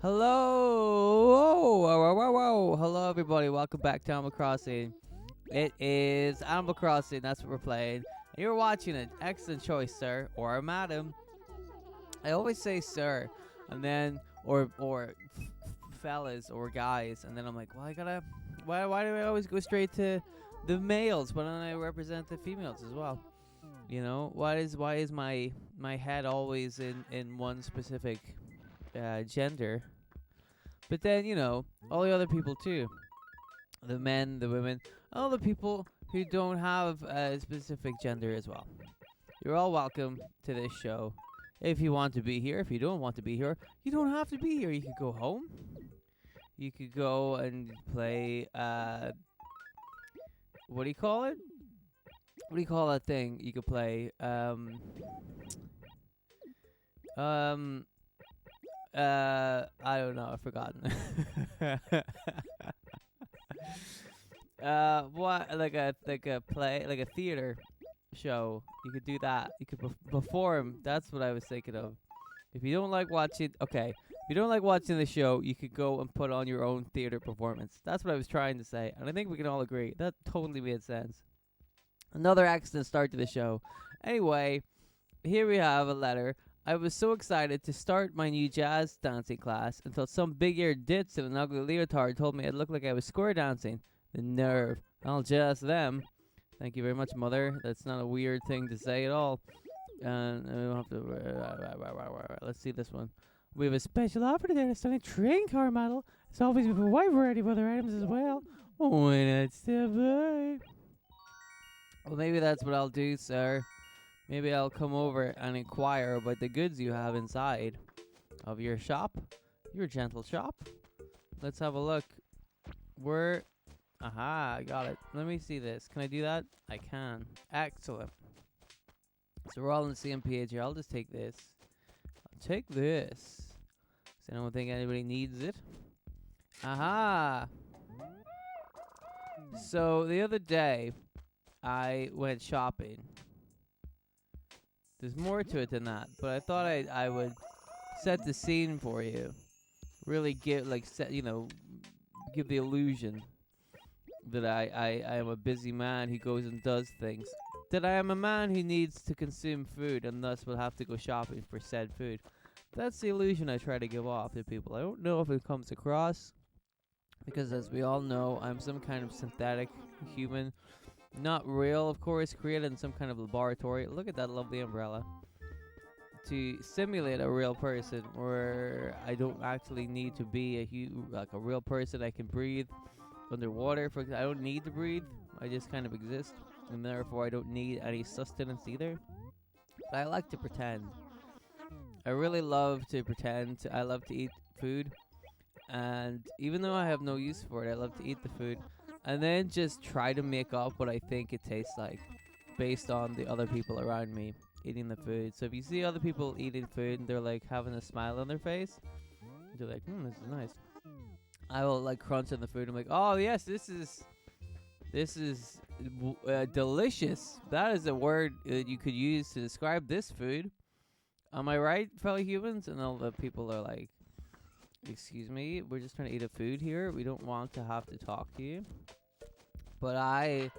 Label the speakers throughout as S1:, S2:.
S1: Hello! Whoa, whoa, whoa, whoa. Hello, everybody. Welcome back to Animal Crossing. It is Animal Crossing. That's what we're playing. And you're watching it. Excellent choice, sir or madam. I always say sir, and then or fellas or guys, and then I'm like, well, I gotta. Why do I always go straight to the males? Why don't I represent the females as well? You know, why is my head always in one specific gender? But then, all the other people too. The men, the women, all the people who don't have a specific gender as well. You're all welcome to this show. If you want to be here, if you don't want to be here, you don't have to be here. You could go home. You could go and play, what do you call it? What do you call that thing you could play? Um, I don't know. I've forgotten. What like a play, like a theater show. You could do that. You could perform. That's what I was thinking of. If you don't like watching, okay. If you don't like watching the show, you could go and put on your own theater performance. That's what I was trying to say, and I think we can all agree that totally made sense. Another excellent start to the show. Anyway, here we have a letter. I was so excited to start my new jazz dancing class until some big-eared ditz in an ugly leotard told me it looked like I was square dancing. The nerve. I'll just them. Thank you very much, Mother. That's not a weird thing to say at all. And we don't have to. Let's see this one. We have a special offer today. A stunning train car model. It's always with a wide variety of other items as well. Why not step by? Well, maybe that's what I'll do, sir. Maybe I'll come over and inquire about the goods you have inside of your shop, your gentle shop. Let's have a look. Aha, I got it. Let me see this. Can I do that? I can. Excellent. So we're all on the same page here. I'll just take this. I'll take this. So I don't think anybody needs it. Aha! So the other day, I went shopping. There's more to it than that, but I thought I would set the scene for you. Really give give the illusion that I am a busy man who goes and does things. That I am a man who needs to consume food and thus will have to go shopping for said food. That's the illusion I try to give off to people. I don't know if it comes across, because as we all know, I'm some kind of synthetic human. Not real, of course, created in some kind of laboratory. Look at that lovely umbrella. To simulate a real person, where I don't actually need to be a real person. I can breathe underwater. For example, I don't need to breathe. I just kind of exist, and therefore I don't need any sustenance either. But I like to pretend. I really love to pretend. I love to eat food, and even though I have no use for it, I love to eat the food. And then just try to make up what I think it tastes like based on the other people around me eating the food. So if you see other people eating food and they're like having a smile on their face, you're like, this is nice. I will like crunch on the food. I'm like, oh yes, this is delicious. That is a word that you could use to describe this food. Am I right, fellow humans? And all the people are like, excuse me, we're just trying to eat a food here. We don't want to have to talk to you. But I,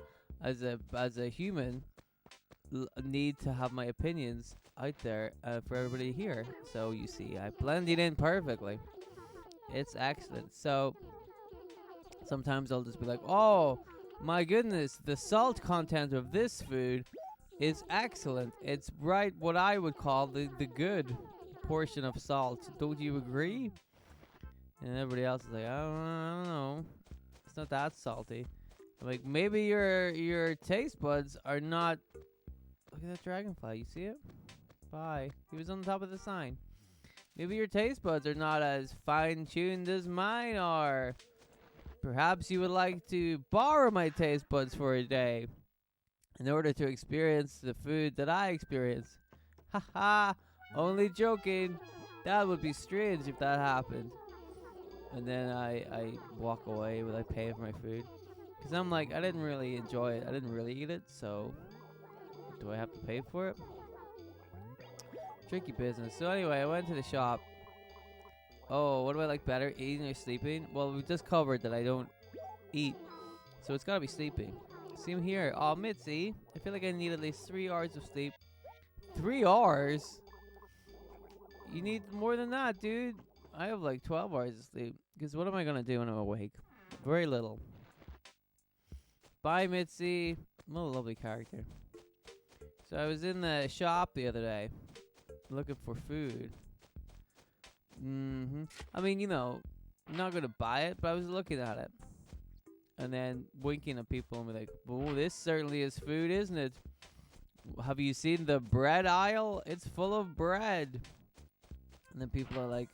S1: as a human, need to have my opinions out there for everybody to hear. So you see, I blended in perfectly. It's excellent. So sometimes I'll just be like, oh my goodness, the salt content of this food is excellent. It's right what I would call the good portion of salt. Don't you agree? And everybody else is like, I don't know. It's not that salty. I'm like, maybe your taste buds are not. Look at that dragonfly. You see it? Bye. He was on the top of the sign. Maybe your taste buds are not as fine-tuned as mine are. Perhaps you would like to borrow my taste buds for a day in order to experience the food that I experience. Haha. Only joking. That would be strange if that happened. And then I walk away without paying for my food. Because I'm like, I didn't really enjoy it. I didn't really eat it, so do I have to pay for it? Tricky business. So anyway, I went to the shop Oh, what do I like better, eating or sleeping? Well, we just covered that I don't eat, so it's gotta be sleeping. Same here. Oh, Mitzi, I feel like I need at least 3 hours of sleep. 3 hours? You need more than that, dude. I have like 12 hours of sleep. Because what am I gonna do when I'm awake? Very little. Bye, Mitzi. What a lovely character. So I was in the shop the other day looking for food. I mean, I'm not gonna buy it, but I was looking at it. And then winking at people and be like, oh, this certainly is food, isn't it? Have you seen the bread aisle? It's full of bread. And then people are like,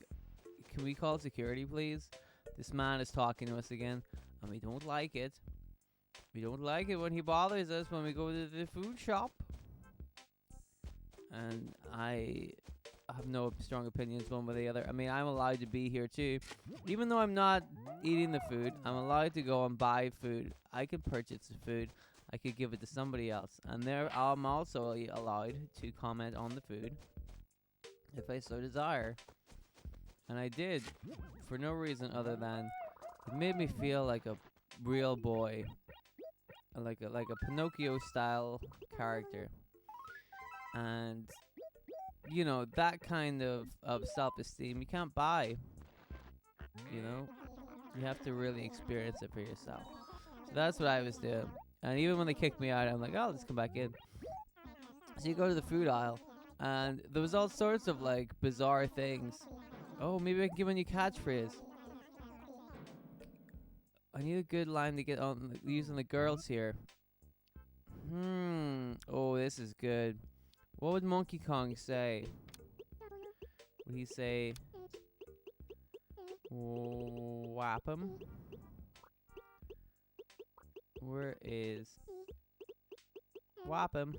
S1: can we call security, please? This man is talking to us again, and we don't like it. We don't like it when he bothers us when we go to the food shop. And I have no strong opinions one way or the other. I mean, I'm allowed to be here too. Even though I'm not eating the food, I'm allowed to go and buy food. I can purchase the food. I could give it to somebody else. And there, I'm also allowed to comment on the food if I so desire. And I did, for no reason other than it made me feel like a real boy. Like a Pinocchio style character. And that kind of self-esteem you can't buy. You have to really experience it for yourself. So that's what I was doing. And even when they kicked me out, I'm like, oh, let's come back in. So you go to the food aisle, and there was all sorts of like bizarre things. Oh, maybe I can give a new catchphrase. I need a good line to get on using the girls here. Oh, this is good. What would Monkey Kong say? Would he say, whap him? Where is whap him?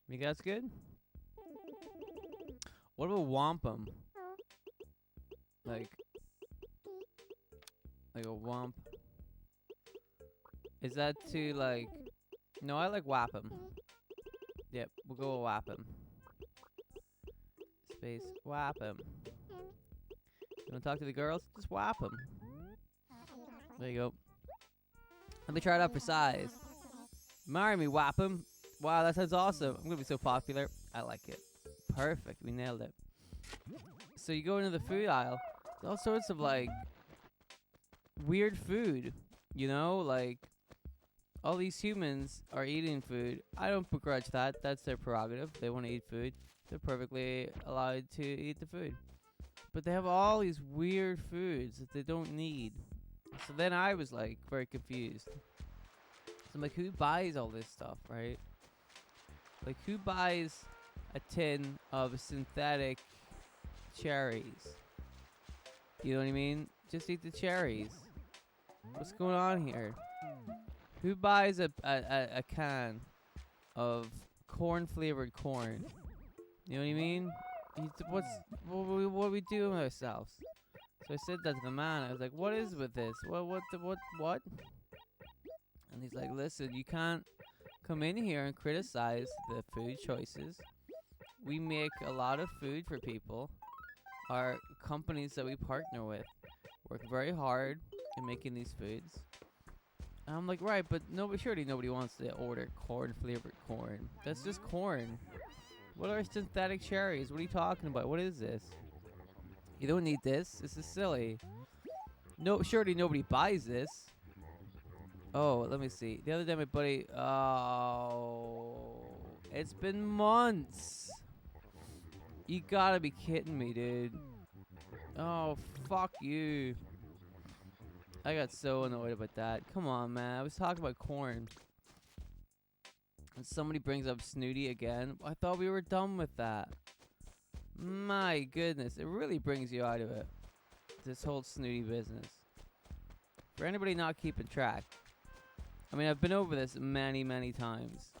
S1: You guys good? What about wampum? Like a womp. Is that too like... No, I like whap him. Yep, we'll go with whap him. Space, whap him. You wanna talk to the girls? Just whap him. There you go. Let me try it out for size. Marry me, whap him. Wow, that sounds awesome. I'm gonna be so popular. I like it. Perfect, we nailed it. So you go into the food aisle. There's all sorts of like weird food. Like all these humans are eating food. I don't begrudge that. That's their prerogative. They want to eat food. They're perfectly allowed to eat the food. But they have all these weird foods that they don't need. So then I was like very confused. So I'm like, who buys all this stuff, right? Like, who buys a tin of synthetic cherries? You know what I mean? Just eat the cherries. What's going on here? Who buys a can of corn-flavored corn? You know what I mean? What are we doing with ourselves? So I said that to the man. I was like, what is with this? What? And he's like, listen, you can't come in here and criticize the food choices. We make a lot of food for people. Our companies that we partner with work very hard in making these foods. And I'm like, right, but surely nobody wants to order corn-flavored corn. That's just corn. What are synthetic cherries? What are you talking about? What is this? You don't need this. This is silly. No, surely nobody buys this. Oh, let me see. The other day, my buddy... Oh... It's been months. You gotta be kidding me, dude. Oh, fuck you. I got so annoyed about that. Come on, man. I was talking about corn. And somebody brings up Snooty again. I thought we were done with that. My goodness. It really brings you out of it. This whole Snooty business. For anybody not keeping track. I mean, I've been over this many, many times.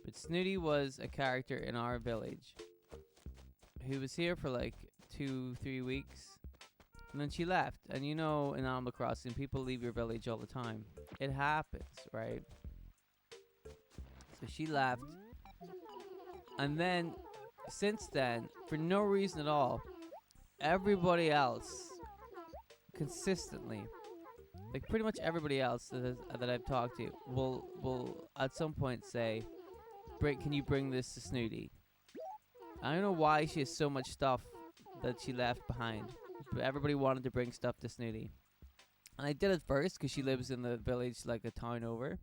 S1: But Snooty was a character in our village who was here for like 2-3 weeks. And then she left. And in Animal Crossing, people leave your village all the time. It happens, right? So she left. And then, since then, for no reason at all, everybody else consistently, like pretty much everybody else that I've talked to, will at some point say, Can you bring this to Snooty?" I don't know why she has so much stuff that she left behind, but everybody wanted to bring stuff to Snooty, and I did it first because she lives in the village like a town over.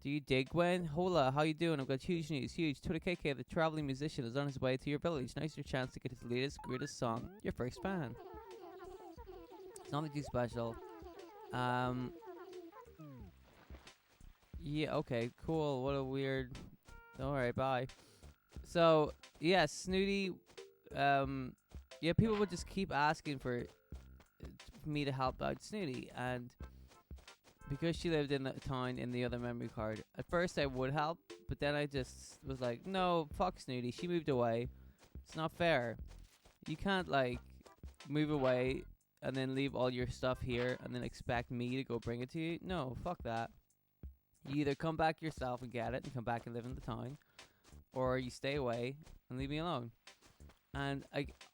S1: Do you dig, Gwen? Hola, how you doing? I've got huge news. Huge. Tuta KK, the traveling musician, is on his way to your village. Now's your chance to get his latest, greatest song. Your first fan. It's nothing too special. Um. Yeah. Okay. Cool. What a weird. All right. Bye. So yeah, Snooty. Yeah, people would just keep asking for me to help out Snooty, and because she lived in the town in the other memory card, at first I would help, but then I just was like, no, fuck Snooty. She moved away. It's not fair. You can't like move away and then leave all your stuff here and then expect me to go bring it to you. No, fuck that. You either come back yourself and get it and come back and live in the town, or you stay away and leave me alone. And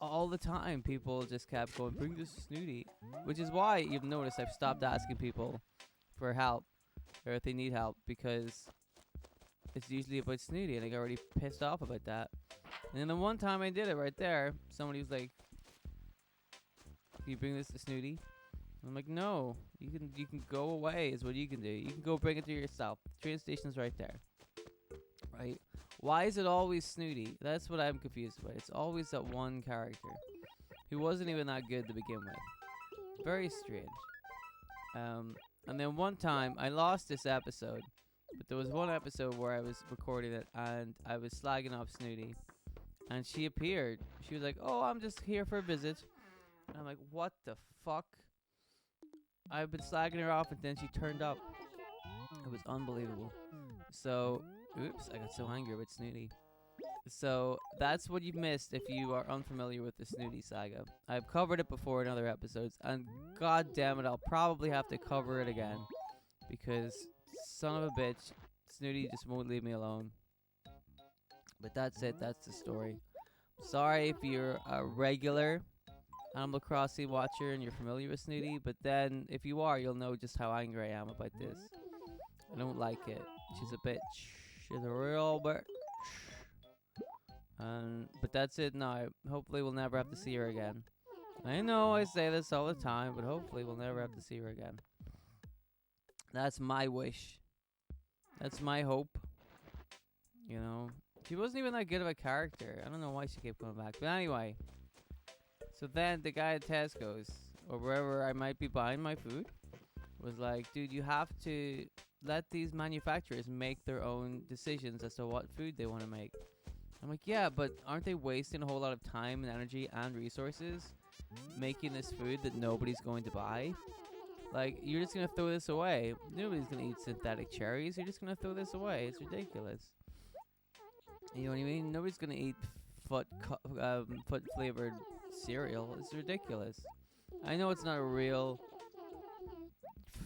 S1: all the time, people just kept going, bring this to Snooty. Which is why you've noticed I've stopped asking people for help or if they need help, because it's usually about Snooty and I got already pissed off about that. And then the one time I did it right there, somebody was like, can you bring this to Snooty? And I'm like, no, you can go away is what you can do. You can go bring it to yourself. The train station's right there. Right? Why is it always Snooty? That's what I'm confused about. It's always that one character who wasn't even that good to begin with. Very strange. And then one time I lost this episode, but there was one episode where I was recording it and I was slagging off Snooty, and she appeared. She was like, "Oh, I'm just here for a visit," and I'm like, "What the fuck?" I've been slagging her off, and then she turned up. It was unbelievable. So, oops, I got so angry with Snooty. So that's what you've missed if you are unfamiliar with the Snooty saga. I've covered it before in other episodes, and god damn it, I'll probably have to cover it again, because son of a bitch, Snooty just won't leave me alone. But that's it, that's the story. Sorry if you're a regular Animal Crossing watcher and you're familiar with Snooty, but then if you are, you'll know just how angry I am about this. I don't like it. She's a bitch. She's a real bitch. But that's it now. Hopefully we'll never have to see her again. I know I say this all the time, but hopefully we'll never have to see her again. That's my wish. That's my hope. You know, she wasn't even that good of a character. I don't know why she kept coming back. But anyway, so then the guy at Tesco's, or wherever I might be buying my food, was like, dude, you have to let these manufacturers make their own decisions as to what food they want to make. I'm like, yeah, but aren't they wasting a whole lot of time and energy and resources making this food that nobody's going to buy? Like, you're just going to throw this away. Nobody's going to eat synthetic cherries. You're just going to throw this away. It's ridiculous. You know what I mean? Nobody's going to eat foot flavored cereal. It's ridiculous. I know it's not a real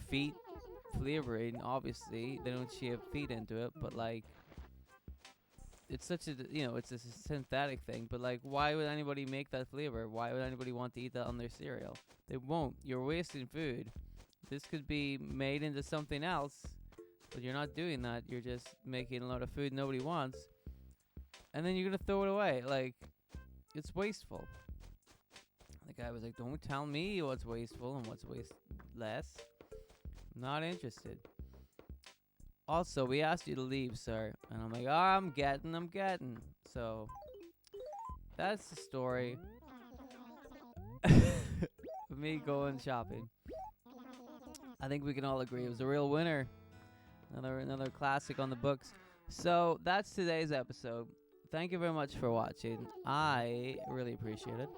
S1: feet flavoring, obviously. They don't shave feet into it, but like, it's such a, it's a synthetic thing, but like, why would anybody make that flavor? Why would anybody want to eat that on their cereal? They won't. You're wasting food. This could be made into something else, but you're not doing that. You're just making a lot of food nobody wants, and then you're gonna throw it away. Like, it's wasteful. The guy was like, don't tell me what's wasteful and what's wasteless. I'm not interested. Also, we asked you to leave, sir. And I'm like, oh, I'm getting. So, that's the story of me going shopping. I think we can all agree it was a real winner. Another classic on the books. So, that's today's episode. Thank you very much for watching. I really appreciate it.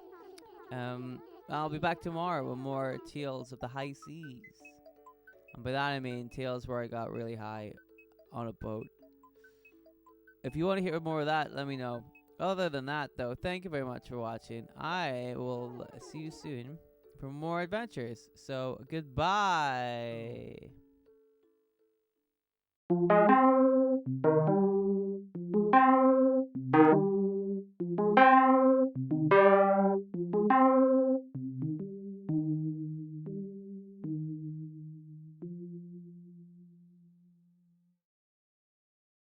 S1: I'll be back tomorrow with more Tales of the High Seas. And by that I mean tales where I got really high on a boat. If you want to hear more of that, let me know. Other than that, though, thank you very much for watching. I will see you soon for more adventures. So, goodbye.